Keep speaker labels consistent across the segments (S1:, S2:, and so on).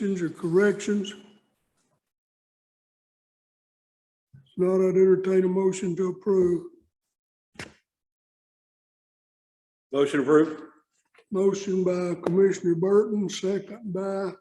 S1: or corrections? If not, I'd entertain a motion to approve.
S2: Motion approved.
S1: Motion by Commissioner Burton, second by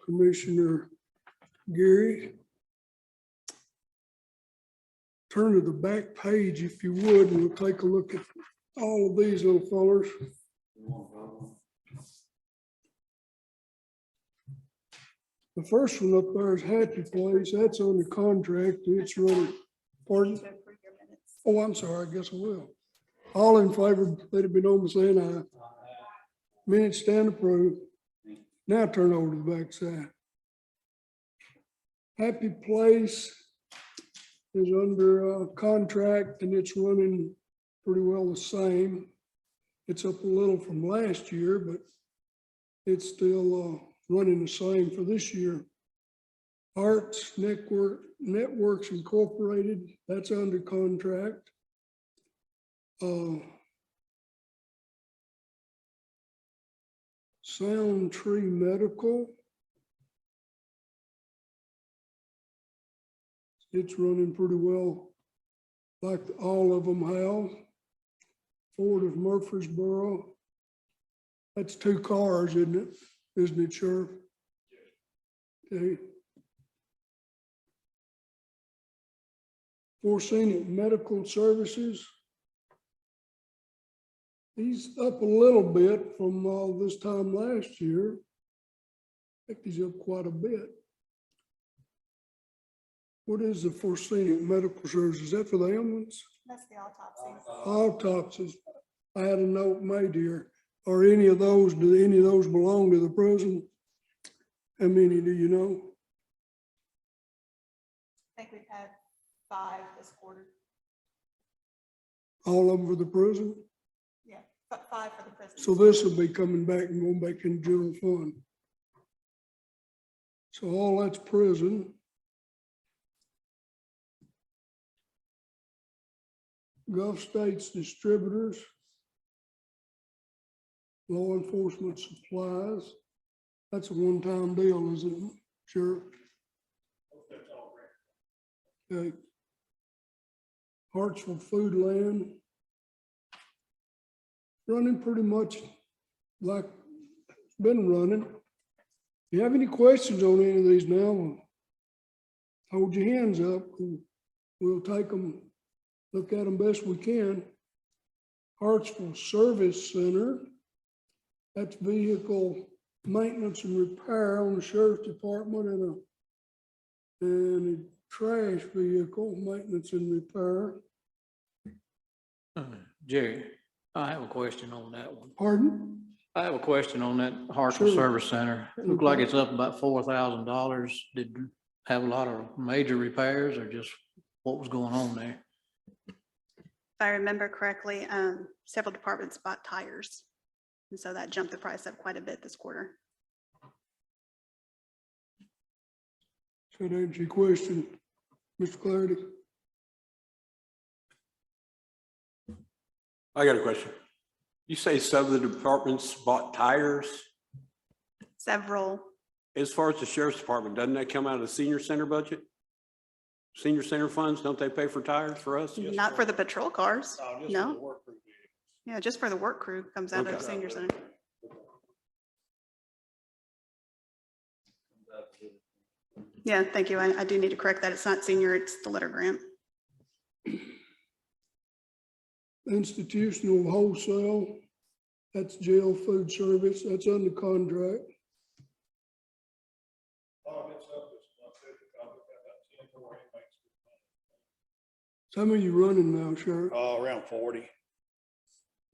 S1: Commissioner Gary. Turn to the back page if you would, and we'll take a look at all of these little fellers. The first one up there is Happy Place. That's on the contract. It's running. Pardon? Oh, I'm sorry. I guess I will. All in favor, let it be known by saying aye. Minutes stand approved. Now turn over to the back side. Happy Place is under contract and it's running pretty well the same. It's up a little from last year, but it's still running the same for this year. Arts Networks Incorporated, that's under contract. Sound Tree Medical. It's running pretty well, like all of them have. Ford of Murfreesboro. That's 2 cars, isn't it? Isn't it, Sheriff? Okay. Forsyth Medical Services. He's up a little bit from this time last year. I think he's up quite a bit. What is the Forsyth Medical Services? Is that for the ambulance?
S3: That's the autopsies.
S1: Autopsies. I had a note made here. Are any of those, do any of those belong to the prison? How many do you know?
S3: I think we've had 5 this quarter.
S1: All of them for the prison?
S3: Yeah, 5 for the prison.
S1: So this will be coming back and going back in general fund. So all that's prison. Gulf States Distributors. Law Enforcement Supplies. That's a one-time deal, isn't it? Sure. Okay. Hartsville Food Land. Running pretty much like it's been running. If you have any questions on any of these now, hold your hands up and we'll take them, look at them best we can. Hartsville Service Center. That's vehicle maintenance and repair on the sheriff's department and a trash vehicle maintenance and repair.
S4: Jerry, I have a question on that one.
S1: Pardon?
S4: I have a question on that Hartsville
S1: Sure.
S4: Service Center. It looked like it's up about $4,000. Did you have a lot of major repairs or just what was going on there?
S3: If I remember correctly, several departments bought tires. And so that jumped the price up quite a bit this quarter.
S1: Should I answer your question, Mr. Clarity?
S2: I got a question. You say some of the departments bought tires.
S3: Several,
S2: As far as the sheriff's department, doesn't that come out of the senior center budget? Senior center funds, don't they pay for tires for us?
S3: not for the patrol cars. No. Yeah, just for the work crew comes out of
S2: Okay.
S3: senior center. Yeah, thank you. I do need to correct that. It's not senior, it's the letter grant.
S1: Institutional Wholesale, that's jail food service, that's under contract. So how many you running now, Sheriff?
S5: Around 40.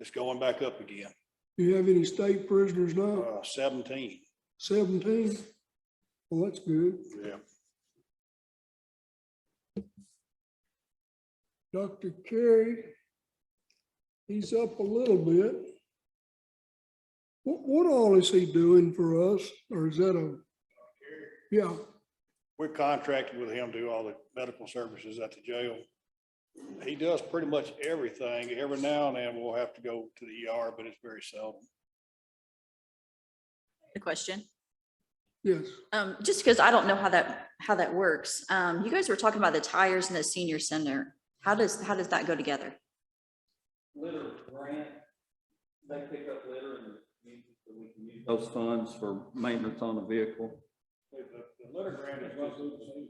S5: It's going back up again.
S1: Do you have any state prisoners now?
S5: 17.
S1: 17? Well, that's good.
S5: Yeah.
S1: Dr. Carey, he's up a little bit. What all is he doing for us? Or is that a, yeah,
S5: We're contracted with him to do all the medical services at the jail. He does pretty much everything. Every now and then we'll have to go to the ER, but it's very seldom.
S6: The question.
S1: Yes.
S6: Just because I don't know how that works. You guys were talking about the tires in the senior center. How does that go together?
S7: Litter grant, they pick up litter and we can use those funds for maintenance on the vehicle.
S5: The litter grant is run through the city.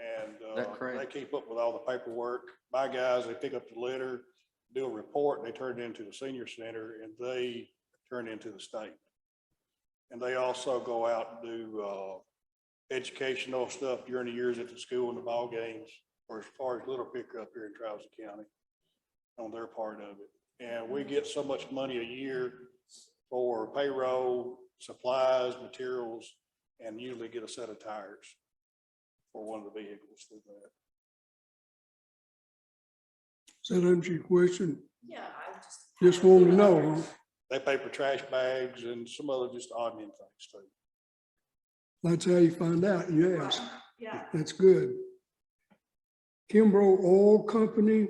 S5: And
S4: That correct?
S5: they keep up with all the paperwork. My guys, they pick up the litter, do a report, they turn it into the senior center, and they turn it into the state. And they also go out and do educational stuff during the years at the school and the ball games, or as far as litter picker up here in Travis County on their part of it. And we get so much money a year for payroll, supplies, materials, and usually get a set of tires for one of the vehicles through that.
S1: Does that answer your question?
S6: Yeah, I
S1: Just wanted to know, huh?
S5: They pay for trash bags and some other just odd things too.
S1: That's how you find out, yes.
S6: Yeah.
S1: That's good. Kimbrough Oil Company,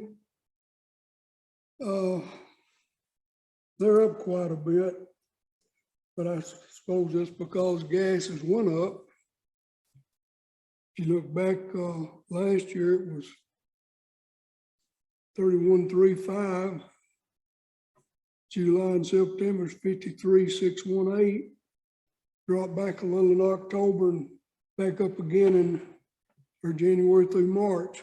S1: they're up quite a bit, but I suppose that's because gas has went up. If you look back, last year it was 31.35. July and September is 53.618. Dropped back a little in October and back up again for January through March.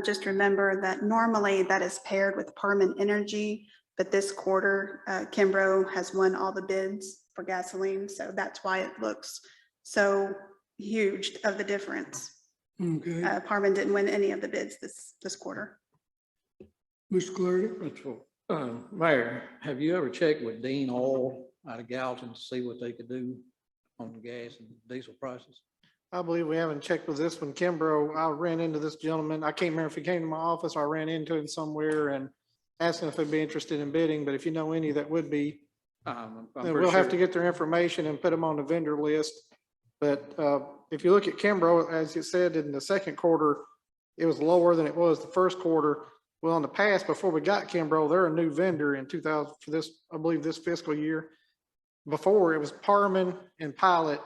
S3: Just remember that normally that is paired with Parman Energy, but this quarter, Kimbrough has won all the bids for gasoline. So that's why it looks so huge of the difference.
S1: Okay,
S3: Parman didn't win any of the bids this quarter.
S1: Mr. Clardy?
S4: Mayor, have you ever checked with Dean Oil out of Gallatin to see what they could do on the gas and diesel prices?
S8: I believe we haven't checked with this one. Kimbrough, I ran into this gentleman. I can't remember if he came to my office or I ran into him somewhere and asked him if they'd be interested in bidding, but if you know any that would be,
S4: I'm
S8: then
S4: pretty
S8: we'll have to
S4: sure-
S8: get their information and put them on the vendor list. But if you look at Kimbrough, as you said, in the second quarter, it was lower than it was the first quarter. Well, in the past, before we got Kimbrough, they're a new vendor in 2000 for this, I believe this fiscal year. Before it was Parman and Pilot,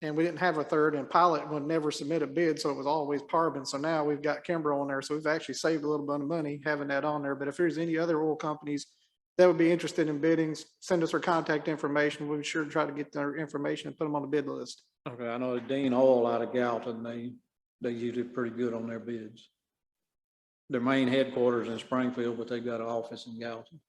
S8: and we didn't have a third, and Pilot would never submit a bid, so it was always Parman. So now we've got Kimbrough on there, so we've actually saved a little bit of money having that on there. But if there's any other oil companies that would be interested in bidding, send us our contact information. We'll be sure to try to get their information and put them on the bid list.
S4: Okay, I know Dean Oil out of Gallatin, they usually pretty good on their bids. Their main headquarters in Springfield, but they've got an office in Gallatin.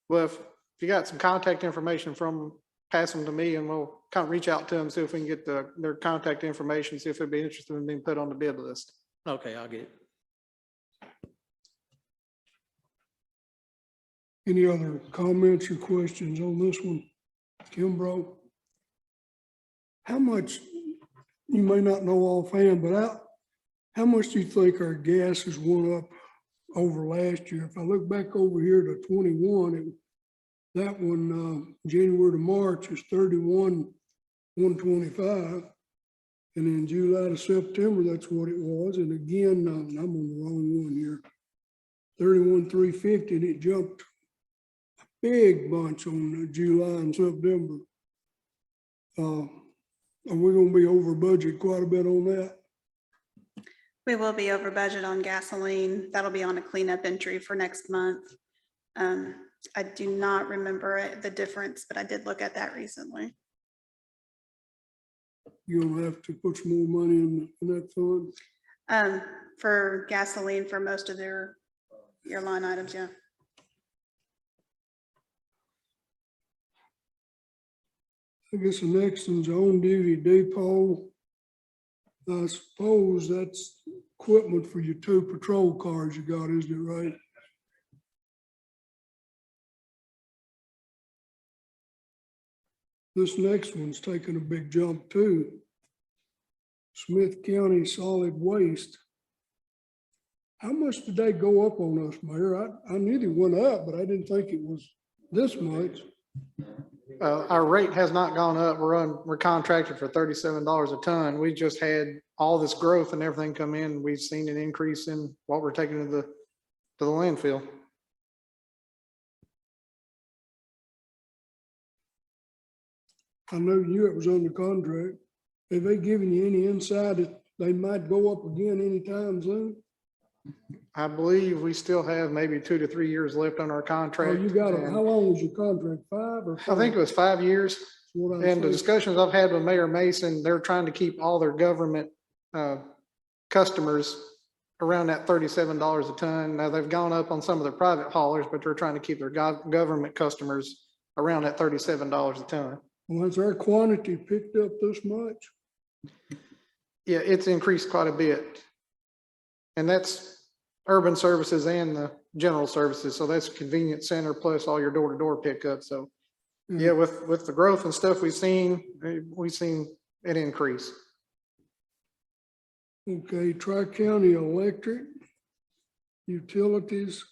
S8: Well, if you got some contact information from them, pass them to me and we'll kind of reach out to them, see if we can get their contact information, see if they'd be interested in being put on the bid list.
S4: Okay, I'll get it.
S1: Any other comments or questions on this one? Kimbrough? How much, you may not know offhand, but how much do you think our gas has went up over last year? If I look back over here to 21, that one, January to March is 31,125. And in July to September, that's what it was. And again, I'm on the wrong one here. 31,350, and it jumped a big bunch on July and September. Are we gonna be over budget quite a bit on that?
S3: We will be over budget on gasoline. That'll be on a cleanup entry for next month. I do not remember the difference, but I did look at that recently.
S1: You're gonna have to put some more money in that fund?
S3: For gasoline for most of your line items, yeah.
S1: I guess the next one's on-duty depot. I suppose that's equipment for your 2 patrol cars you got, isn't it, right? This next one's taking a big jump too. Smith County Solid Waste. How much did they go up on us, Mayor? I knew they went up, but I didn't think it was this much.
S8: Our rate has not gone up. We're contracted for $37 a ton. We just had all this growth and everything come in. We've seen an increase in what we're taking to the landfill.
S1: I know you, it was under contract. Have they given you any insight that they might go up again anytime soon?
S8: I believe we still have maybe 2 to 3 years left on our
S1: Oh,
S8: contract.
S1: you got,
S8: and
S1: how long was your contract? 5 or?
S8: I think it was 5 years.
S1: That's what I'm
S8: And the
S1: saying.
S8: discussions I've had with Mayor Mason, they're trying to keep all their government customers around that $37 a ton. Now, they've gone up on some of their private haulers, but they're trying to keep their government customers around that $37 a ton.
S1: Once our quantity picked up this much,
S8: Yeah, it's increased quite a bit. And that's urban services and the general services. So that's convenience center plus all your door-to-door pickup. So yeah, with the growth and stuff we've seen an increase.
S1: okay, Tri-County Electric, utilities.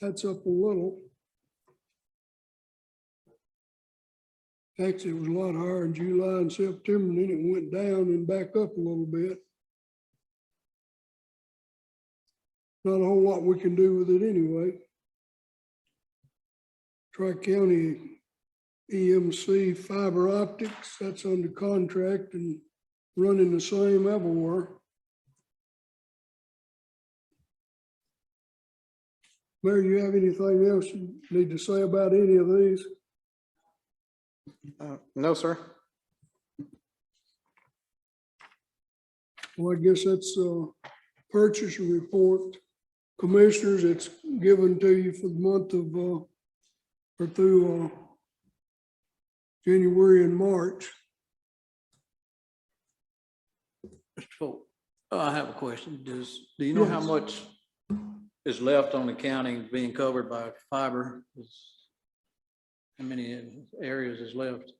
S1: That's up a little. Actually, it was a lot higher in July and September, and then it went down and back up a little bit. Not a whole lot we can do with it anyway. Tri-County EMC fiber optics, that's under contract and running the same everywhere. Mayor, you have anything else you need to say about any of these?
S8: No, sir.
S1: Well, I guess that's purchase report. Commissioners, it's given to you for the month of, or through January and March.
S4: Mr. Folk, I have a question. Do you know how
S1: Yes.
S4: much is left on the county being covered by fiber? How many areas is left?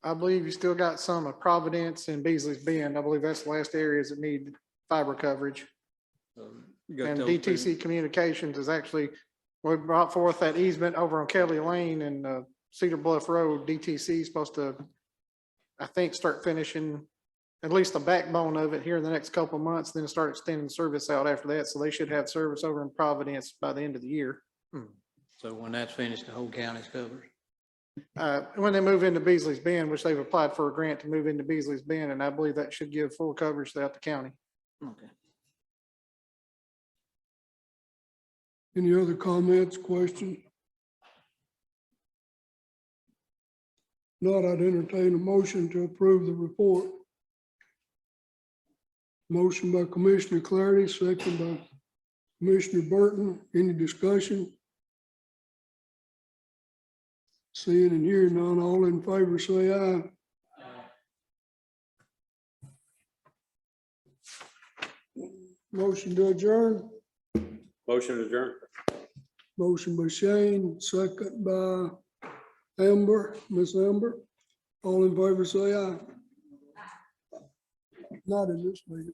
S8: I believe you still got some of Providence and Beasley's Bend. I believe that's the last areas that need fiber coverage.
S4: You got
S8: And
S4: those two.
S8: DTC Communications is actually, we brought forth that easement over on Kelly Lane and Cedar Bluff Road. DTC is supposed to, I think, start finishing at least the backbone of it here in the next couple of months, then start extending service out after that. So they should have service over in Providence by the end of the year.
S4: So when that's finished, the whole county's covered.
S8: When they move into Beasley's Bend, which they've applied for a grant to move into Beasley's Bend, and I believe that should give full coverage throughout the county.
S4: Okay.
S1: Any other comments, questions? Not, I'd entertain a motion to approve the report. Motion by Commissioner Clarity, second by Commissioner Burton. Any discussion? Seeing and hearing none, all in favor say aye. Motion to adjourn.
S2: Motion adjourned.
S1: Motion by Shane, second by Amber, Miss Amber. All in favor say aye. Not in this meeting.